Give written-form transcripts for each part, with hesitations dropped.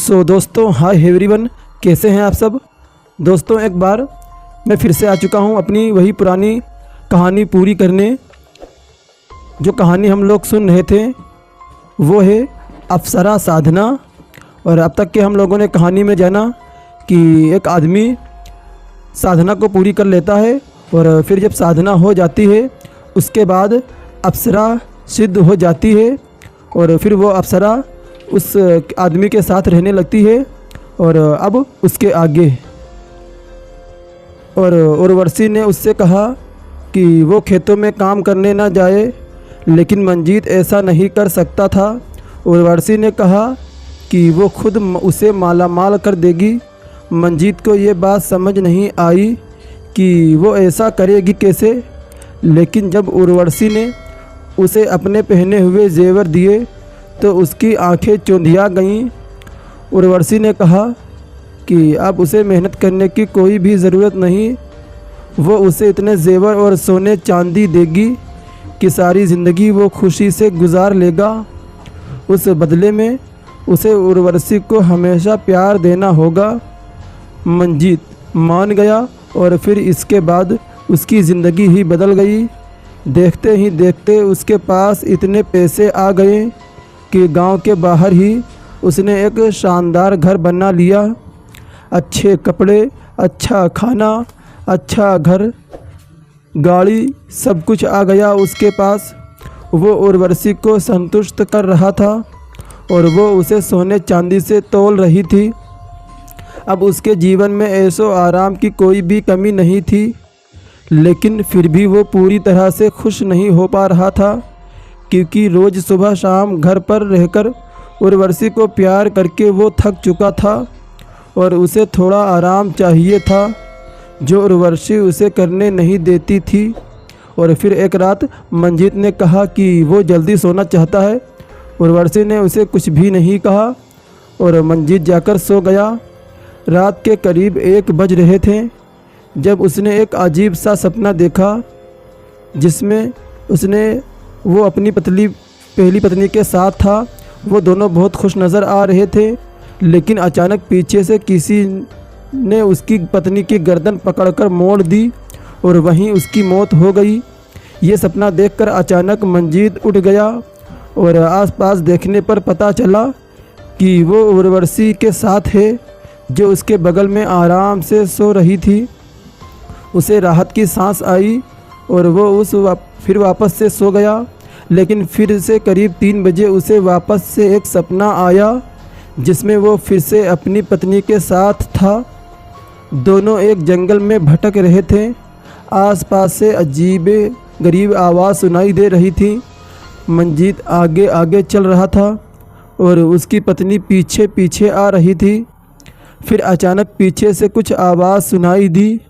दोस्तों, hi everyone, कैसे हैं आप सब। दोस्तों, एक बार मैं फिर से आ चुका हूं अपनी वही पुरानी कहानी पूरी करने। जो कहानी हम लोग सुन रहे थे वो है अप्सरा साधना। और अब तक के हम लोगों ने कहानी में जाना कि एक आदमी साधना को पूरी कर लेता है और फिर जब साधना हो जाती है उसके बाद अप्सरा सिद्ध हो जाती है और फिर वो अप्सरा उस आदमी के साथ रहने लगती है। और अब उसके आगे और उर्वशी ने उससे कहा कि वो खेतों में काम करने ना जाए, लेकिन मंजीत ऐसा नहीं कर सकता था। उर्वशी ने कहा कि वो खुद उसे मालामाल कर देगी। मंजीत को ये बात समझ नहीं आई कि वो ऐसा करेगी कैसे, लेकिन जब उर्वशी ने उसे अपने पहने हुए जेवर दिए तो उसकी आंखें चौंधिया गईं। उर्वशी ने कहा कि अब उसे मेहनत करने की कोई भी ज़रूरत नहीं, वो उसे इतने जेवर और सोने चांदी देगी कि सारी ज़िंदगी वो खुशी से गुजार लेगा। उस बदले में उसे उर्वशी को हमेशा प्यार देना होगा। मंजीत मान गया और फिर इसके बाद उसकी ज़िंदगी ही बदल गई। देखते ही देखते उसके पास इतने पैसे आ गए कि गांव के बाहर ही उसने एक शानदार घर बना लिया। अच्छे कपड़े, अच्छा खाना, अच्छा घर, गाड़ी, सब कुछ आ गया उसके पास। वो उर्वशी को संतुष्ट कर रहा था और वो उसे सोने चांदी से तौल रही थी। अब उसके जीवन में ऐशो आराम की कोई भी कमी नहीं थी, लेकिन फिर भी वो पूरी तरह से खुश नहीं हो पा रहा था, क्योंकि रोज़ सुबह शाम घर पर रहकर उर्वशी को प्यार करके वो थक चुका था और उसे थोड़ा आराम चाहिए था, जो उर्वशी उसे करने नहीं देती थी। और फिर एक रात मंजीत ने कहा कि वो जल्दी सोना चाहता है। उर्वशी ने उसे कुछ भी नहीं कहा और मंजीत जाकर सो गया। रात के करीब 1 बज रहे थे जब उसने एक अजीब सा सपना देखा, जिसमें वो अपनी पहली पत्नी के साथ था। वो दोनों बहुत खुश नज़र आ रहे थे, लेकिन अचानक पीछे से किसी ने उसकी पत्नी की गर्दन पकड़कर मोड़ दी और वहीं उसकी मौत हो गई। ये सपना देखकर अचानक मंजीत उठ गया और आसपास देखने पर पता चला कि वो उर्वशी के साथ है, जो उसके बगल में आराम से सो रही थी। उसे राहत की सांस आई और वो फिर वापस से सो गया। लेकिन फिर से करीब 3 बजे उसे वापस से एक सपना आया, जिसमें वो फिर से अपनी पत्नी के साथ था। दोनों एक जंगल में भटक रहे थे। आसपास से अजीब गरीब आवाज़ सुनाई दे रही थी। मंजीत आगे आगे चल रहा था और उसकी पत्नी पीछे पीछे आ रही थी। फिर अचानक पीछे से कुछ आवाज़ सुनाई दी।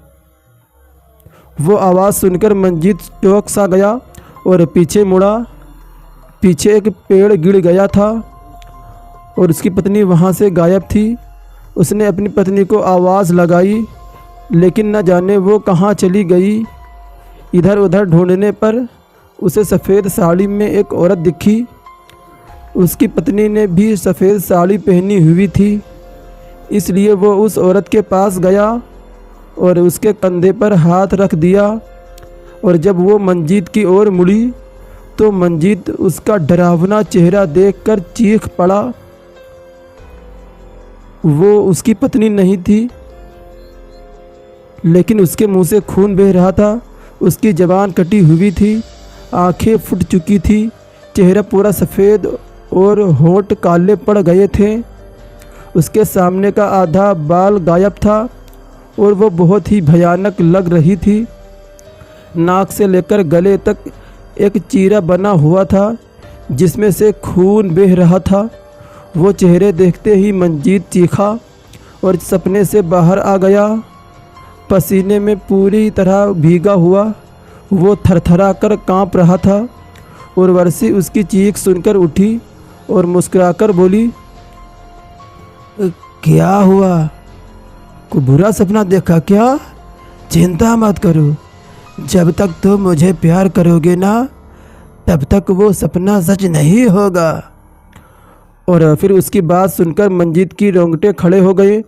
वो आवाज़ सुनकर मंजीत चौंक सा गया और पीछे मुड़ा। पीछे एक पेड़ गिर गया था और उसकी पत्नी वहाँ से गायब थी। उसने अपनी पत्नी को आवाज़ लगाई, लेकिन न जाने वो कहाँ चली गई। इधर उधर ढूंढने पर उसे सफ़ेद साड़ी में एक औरत दिखी। उसकी पत्नी ने भी सफ़ेद साड़ी पहनी हुई थी, इसलिए वो उस औरत के पास गया और उसके कंधे पर हाथ रख दिया। और जब वो मंजीत की ओर मुड़ी तो मंजीत उसका डरावना चेहरा देखकर चीख पड़ा। वो उसकी पत्नी नहीं थी, लेकिन उसके मुंह से खून बह रहा था। उसकी ज़बान कटी हुई थी, आंखें फूट चुकी थी, चेहरा पूरा सफ़ेद और होंठ काले पड़ गए थे। उसके सामने का आधा बाल गायब था और वो बहुत ही भयानक लग रही थी। नाक से लेकर गले तक एक चीरा बना हुआ था, जिसमें से खून बह रहा था। वो चेहरे देखते ही मंजीत चीखा और सपने से बाहर आ गया। पसीने में पूरी तरह भीगा हुआ वो थरथरा कर काँप रहा था। उर्वशी उसकी चीख सुनकर उठी और मुस्कुराकर बोली, क्या हुआ? कोई बुरा सपना देखा क्या? चिंता मत करो, जब तक तुम मुझे प्यार करोगे ना, तब तक वो सपना सच नहीं होगा। और फिर उसकी बात सुनकर मंजीत की रोंगटे खड़े हो गए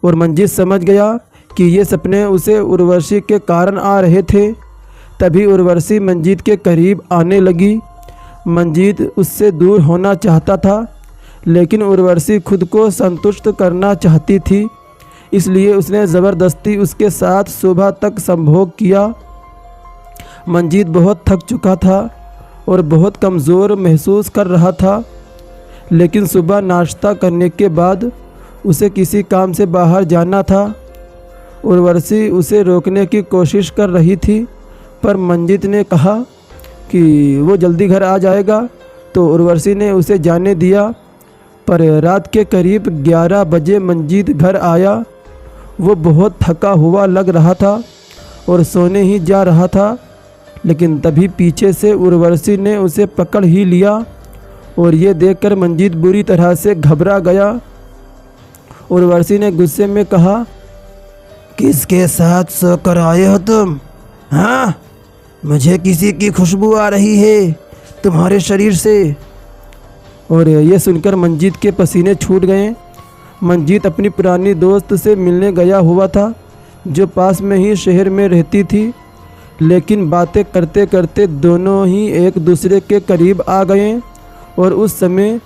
और मंजीत समझ गया कि ये सपने उसे उर्वशी के कारण आ रहे थे। तभी उर्वशी मंजीत के करीब आने लगी। मंजीत उससे दूर होना चाहता था, लेकिन उर्वशी खुद को संतुष्ट करना चाहती थी, इसलिए उसने ज़बरदस्ती उसके साथ सुबह तक संभोग किया। मंजीत बहुत थक चुका था और बहुत कमज़ोर महसूस कर रहा था, लेकिन सुबह नाश्ता करने के बाद उसे किसी काम से बाहर जाना था। उर्वशी उसे रोकने की कोशिश कर रही थी, पर मंजीत ने कहा कि वो जल्दी घर आ जाएगा, तो उर्वशी ने उसे जाने दिया। पर रात के करीब 11 बजे मंजीत घर आया। वो बहुत थका हुआ लग रहा था और सोने ही जा रहा था, लेकिन तभी पीछे से उर्वशी ने उसे पकड़ ही लिया और ये देखकर मंजीत बुरी तरह से घबरा गया। उर्वशी ने गुस्से में कहा, किसके साथ सोकर आए हो तुम? हाँ, मुझे किसी की खुशबू आ रही है तुम्हारे शरीर से। और ये सुनकर मंजीत के पसीने छूट गए। मंजीत अपनी पुरानी दोस्त से मिलने गया हुआ था, जो पास में ही शहर में रहती थी, लेकिन बातें करते करते दोनों ही एक दूसरे के करीब आ गए और उस समय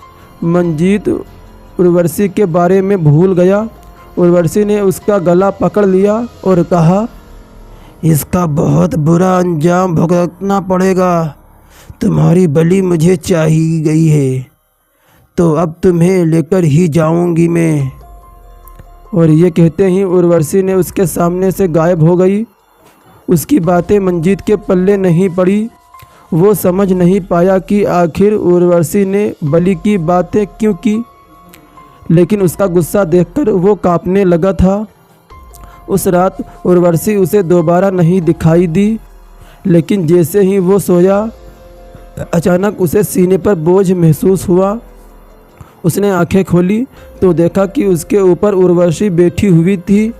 मंजीत उर्वशी के बारे में भूल गया। उर्वशी ने उसका गला पकड़ लिया और कहा, इसका बहुत बुरा अंजाम भुगतना पड़ेगा। तुम्हारी बलि मुझे चाहिए गई है, तो अब तुम्हें लेकर ही जाऊंगी मैं। और ये कहते ही उर्वशी ने उसके सामने से गायब हो गई। उसकी बातें मंजीत के पल्ले नहीं पड़ी। वो समझ नहीं पाया कि आखिर उर्वशी ने बलि की बातें क्यों की, लेकिन उसका गुस्सा देखकर वो कांपने लगा था। उस रात उर्वशी उसे दोबारा नहीं दिखाई दी, लेकिन जैसे ही वो सोया, अचानक उसे सीने पर बोझ महसूस हुआ। उसने आंखें खोली तो देखा कि उसके ऊपर उर्वशी बैठी हुई थी,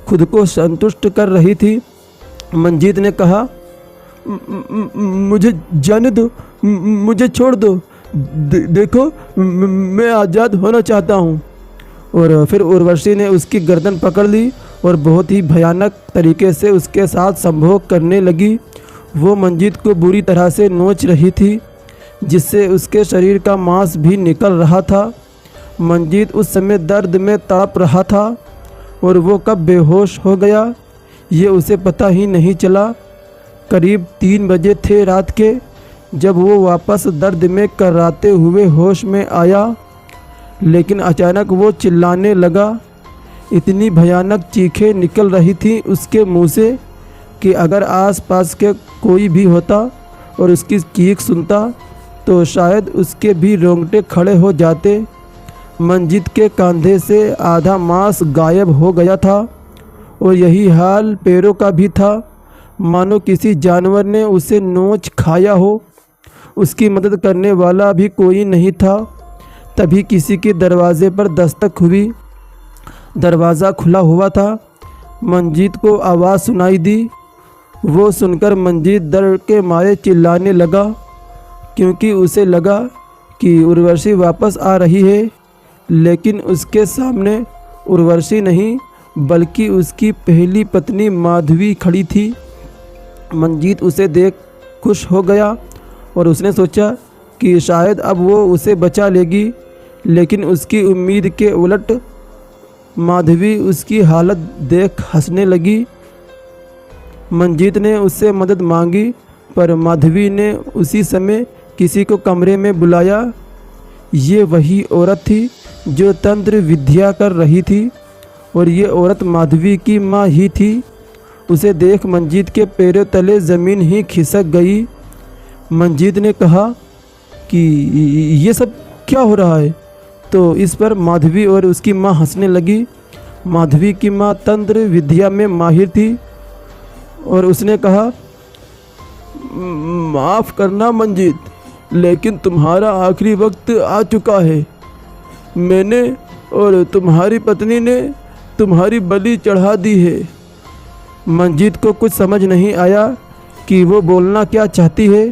खुद को संतुष्ट कर रही थी। मंजीत ने कहा, मुझे जाने दो, मुझे छोड़ दो, देखो मैं आज़ाद होना चाहता हूँ। और फिर उर्वशी ने उसकी गर्दन पकड़ ली और बहुत ही भयानक तरीके से उसके साथ संभोग करने लगी। वो मंजीत को बुरी तरह से नोच रही थी, जिससे उसके शरीर का मांस भी निकल रहा था। मंजीत उस समय दर्द में तड़प रहा था और वो कब बेहोश हो गया ये उसे पता ही नहीं चला। करीब 3 बजे थे रात के, जब वो वापस दर्द में कराते हुए होश में आया, लेकिन अचानक वो चिल्लाने लगा। इतनी भयानक चीखें निकल रही थी उसके मुंह से कि अगर आसपास के कोई भी होता और उसकी चीख सुनता तो शायद उसके भी रोंगटे खड़े हो जाते। मंजीत के कंधे से आधा मांस गायब हो गया था और यही हाल पैरों का भी था, मानो किसी जानवर ने उसे नोच खाया हो। उसकी मदद करने वाला भी कोई नहीं था। तभी किसी के दरवाजे पर दस्तक हुई। दरवाज़ा खुला हुआ था। मंजीत को आवाज़ सुनाई दी। वो सुनकर मंजीत डर के मारे चिल्लाने लगा, क्योंकि उसे लगा कि उर्वशी वापस आ रही है, लेकिन उसके सामने उर्वशी नहीं बल्कि उसकी पहली पत्नी माधवी खड़ी थी। मंजीत उसे देख खुश हो गया और उसने सोचा कि शायद अब वो उसे बचा लेगी, लेकिन उसकी उम्मीद के उलट माधवी उसकी हालत देख हंसने लगी। मंजीत ने उससे मदद मांगी, पर माधवी ने उसी समय किसी को कमरे में बुलाया। ये वही औरत थी जो तंत्र विद्या कर रही थी और ये औरत माधवी की माँ ही थी। उसे देख मंजीत के पैरों तले ज़मीन ही खिसक गई। मंजीत ने कहा कि ये सब क्या हो रहा है, तो इस पर माधवी और उसकी माँ हंसने लगी। माधवी की माँ तंत्र विद्या में माहिर थी और उसने कहा, माफ़ करना मंजीत, लेकिन तुम्हारा आखिरी वक्त आ चुका है। मैंने और तुम्हारी पत्नी ने तुम्हारी बलि चढ़ा दी है। मंजीत को कुछ समझ नहीं आया कि वो बोलना क्या चाहती है।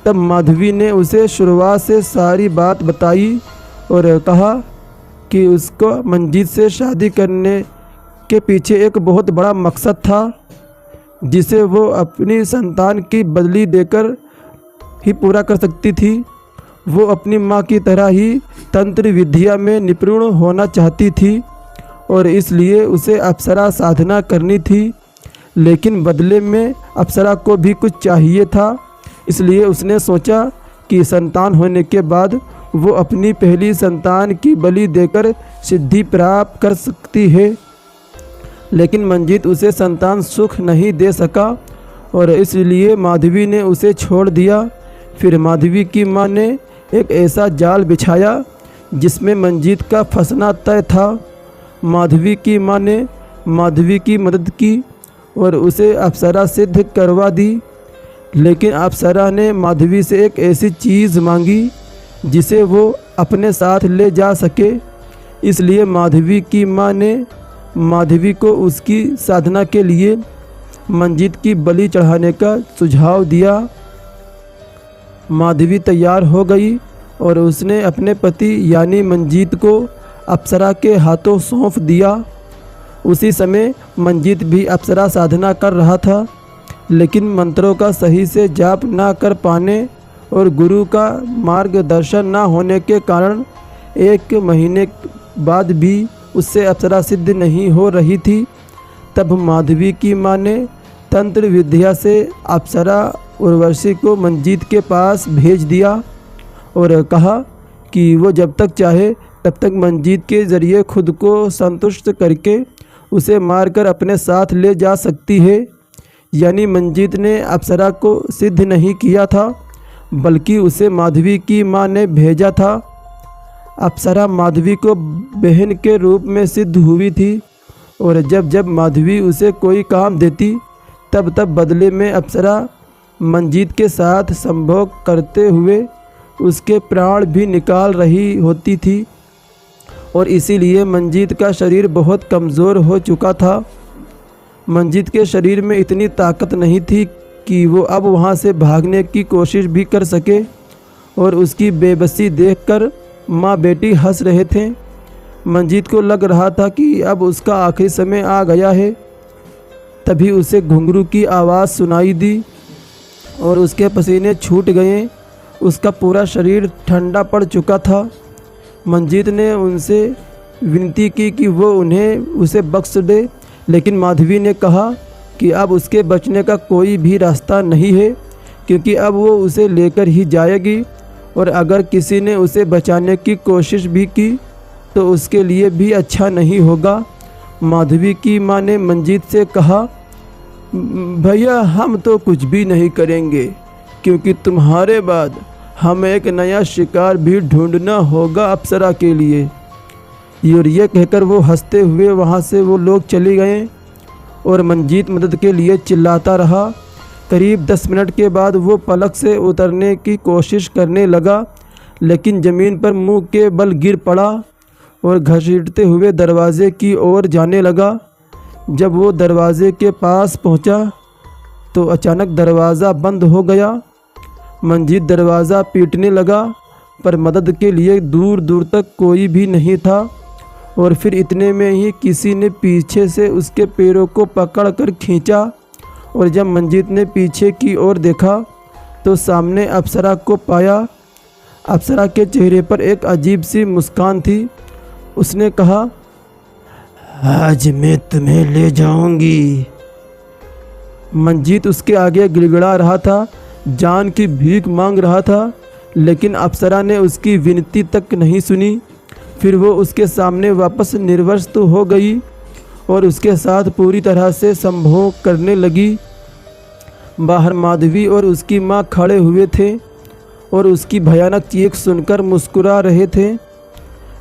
तब माधवी ने उसे शुरुआत से सारी बात बताई और कहा कि उसको मंजीत से शादी करने के पीछे एक बहुत बड़ा मकसद था, जिसे वो अपनी संतान की बदली देकर ही पूरा कर सकती थी। वो अपनी माँ की तरह ही तंत्र विद्या में निपुण होना चाहती थी और इसलिए उसे अप्सरा साधना करनी थी, लेकिन बदले में अप्सरा को भी कुछ चाहिए था। इसलिए उसने सोचा कि संतान होने के बाद वो अपनी पहली संतान की बलि देकर सिद्धि प्राप्त कर सकती है। लेकिन मंजीत उसे संतान सुख नहीं दे सका और इसलिए माधवी ने उसे छोड़ दिया। फिर माधवी की माँ ने एक ऐसा जाल बिछाया जिसमें मंजीत का फंसना तय था। माधवी की माँ ने माधवी की मदद की और उसे अप्सरा सिद्ध करवा दी, लेकिन अप्सरा ने माधवी से एक ऐसी चीज़ मांगी जिसे वो अपने साथ ले जा सके। इसलिए माधवी की माँ ने माधवी को उसकी साधना के लिए मंजीत की बलि चढ़ाने का सुझाव दिया। माधवी तैयार हो गई और उसने अपने पति यानी मंजीत को अप्सरा के हाथों सौंप दिया। उसी समय मंजीत भी अप्सरा साधना कर रहा था, लेकिन मंत्रों का सही से जाप ना कर पाने और गुरु का मार्गदर्शन ना होने के कारण 1 महीने बाद भी उससे अप्सरा सिद्ध नहीं हो रही थी। तब माधवी की माँ ने तंत्र विद्या से अप्सरा उर्वशी को मंजीत के पास भेज दिया और कहा कि वो जब तक चाहे तब तक मंजीत के ज़रिए खुद को संतुष्ट करके उसे मारकर अपने साथ ले जा सकती है। यानी मंजीत ने अप्सरा को सिद्ध नहीं किया था, बल्कि उसे माधवी की माँ ने भेजा था। अप्सरा माधवी को बहन के रूप में सिद्ध हुई थी और जब जब माधवी उसे कोई काम देती तब तब बदले में अप्सरा मंजीत के साथ संभोग करते हुए उसके प्राण भी निकाल रही होती थी और इसीलिए मंजीत का शरीर बहुत कमज़ोर हो चुका था। मंजीत के शरीर में इतनी ताकत नहीं थी कि वो अब वहाँ से भागने की कोशिश भी कर सके और उसकी बेबसी देखकर माँ बेटी हंस रहे थे। मंजीत को लग रहा था कि अब उसका आखिरी समय आ गया है। तभी उसे घुंघरू की आवाज़ सुनाई दी और उसके पसीने छूट गए। उसका पूरा शरीर ठंडा पड़ चुका था। मंजीत ने उनसे विनती की कि वो उसे बख्श दे, लेकिन माधवी ने कहा कि अब उसके बचने का कोई भी रास्ता नहीं है, क्योंकि अब वो उसे लेकर ही जाएगी और अगर किसी ने उसे बचाने की कोशिश भी की तो उसके लिए भी अच्छा नहीं होगा। माधवी की माँ ने मंजीत से कहा, भैया हम तो कुछ भी नहीं करेंगे, क्योंकि तुम्हारे बाद हमें एक नया शिकार भी ढूंढना होगा अप्सरा के लिए। और ये कहकर वो हंसते हुए वहाँ से वो लोग चले गए और मंजीत मदद के लिए चिल्लाता रहा। करीब 10 मिनट के बाद वो पलक से उतरने की कोशिश करने लगा, लेकिन ज़मीन पर मुंह के बल गिर पड़ा और घसीटते हुए दरवाजे की ओर जाने लगा। जब वो दरवाजे के पास पहुंचा तो अचानक दरवाज़ा बंद हो गया। मंजीत दरवाज़ा पीटने लगा, पर मदद के लिए दूर दूर तक कोई भी नहीं था और फिर इतने में ही किसी ने पीछे से उसके पैरों को पकड़कर खींचा और जब मंजीत ने पीछे की ओर देखा तो सामने अप्सरा को पाया। अप्सरा के चेहरे पर एक अजीब सी मुस्कान थी। उसने कहा, आज मैं तुम्हें ले जाऊंगी। मंजीत उसके आगे गिड़गिड़ा रहा था, जान की भीख मांग रहा था, लेकिन अप्सरा ने उसकी विनती तक नहीं सुनी। फिर वो उसके सामने वापस निर्वस्त हो गई और उसके साथ पूरी तरह से संभोग करने लगी। बाहर माधवी और उसकी माँ खड़े हुए थे और उसकी भयानक चीख सुनकर मुस्कुरा रहे थे,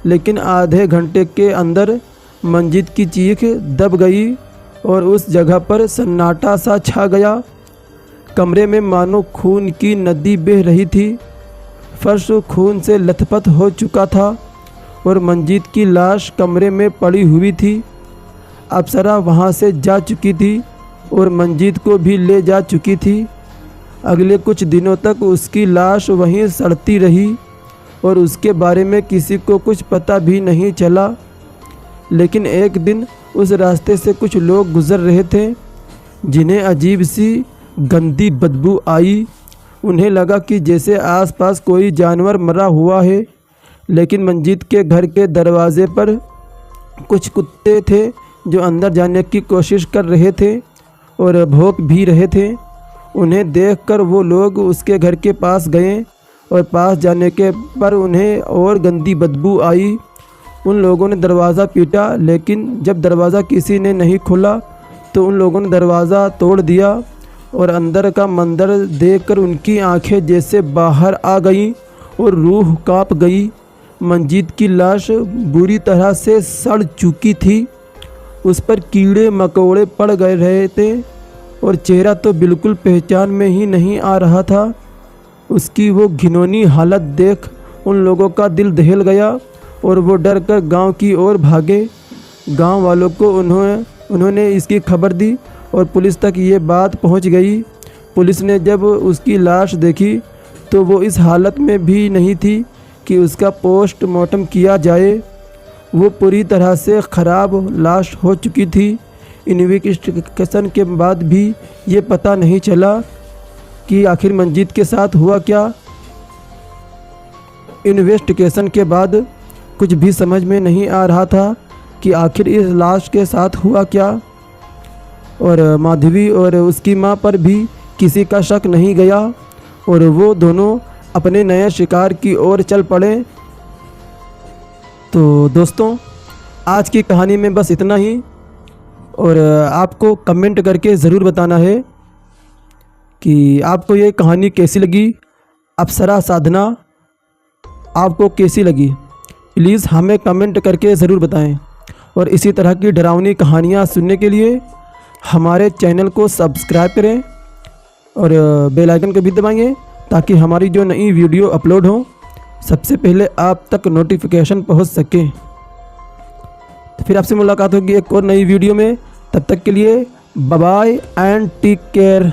लेकिन आधे घंटे के अंदर मंजीत की चीख दब गई और उस जगह पर सन्नाटा सा छा गया। कमरे में मानो खून की नदी बह रही थी। फर्श खून से लथपथ हो चुका था और मंजीत की लाश कमरे में पड़ी हुई थी। अप्सरा वहाँ से जा चुकी थी और मंजीत को भी ले जा चुकी थी। अगले कुछ दिनों तक उसकी लाश वहीं सड़ती रही और उसके बारे में किसी को कुछ पता भी नहीं चला। लेकिन एक दिन उस रास्ते से कुछ लोग गुज़र रहे थे जिन्हें अजीब सी गंदी बदबू आई। उन्हें लगा कि जैसे आसपास कोई जानवर मरा हुआ है। लेकिन मंजीत के घर के दरवाज़े पर कुछ कुत्ते थे जो अंदर जाने की कोशिश कर रहे थे और भौंक भी रहे थे। उन्हें देखकर वो लोग उसके घर के पास गए और पास जाने के पर उन्हें और गंदी बदबू आई। उन लोगों ने दरवाज़ा पीटा, लेकिन जब दरवाज़ा किसी ने नहीं खोला तो उन लोगों ने दरवाज़ा तोड़ दिया और अंदर का मंजर देखकर उनकी आंखें जैसे बाहर आ गईं और रूह कांप गई। मंजीत की लाश बुरी तरह से सड़ चुकी थी। उस पर कीड़े मकोड़े पड़ गए रहे थे और चेहरा तो बिल्कुल पहचान में ही नहीं आ रहा था। उसकी वो घिनौनी हालत देख उन लोगों का दिल दहल गया और वो डर कर गाँव की ओर भागे। गांव वालों को उन्होंने इसकी खबर दी और पुलिस तक ये बात पहुंच गई। पुलिस ने जब उसकी लाश देखी तो वो इस हालत में भी नहीं थी कि उसका पोस्टमार्टम किया जाए। वो पूरी तरह से ख़राब लाश हो चुकी थी। इन्वेस्टिगेशन के बाद भी ये पता नहीं चला कि आखिर मंजीत के साथ हुआ क्या। इन्वेस्टिगेशन के बाद कुछ भी समझ में नहीं आ रहा था कि आखिर इस लाश के साथ हुआ क्या। और माधवी और उसकी मां पर भी किसी का शक नहीं गया और वो दोनों अपने नए शिकार की ओर चल पड़े। तो दोस्तों, आज की कहानी में बस इतना ही। और आपको कमेंट करके ज़रूर बताना है कि आपको ये कहानी कैसी लगी, अप्सरा साधना आपको कैसी लगी। प्लीज़ हमें कमेंट करके ज़रूर बताएं। और इसी तरह की डरावनी कहानियाँ सुनने के लिए हमारे चैनल को सब्सक्राइब करें और बेल आइकन को भी दबाएंगे ताकि हमारी जो नई वीडियो अपलोड हो सबसे पहले आप तक नोटिफिकेशन पहुंच सके। तो फिर आपसे मुलाकात होगी एक और नई वीडियो में। तब तक के लिए bye bye and take care.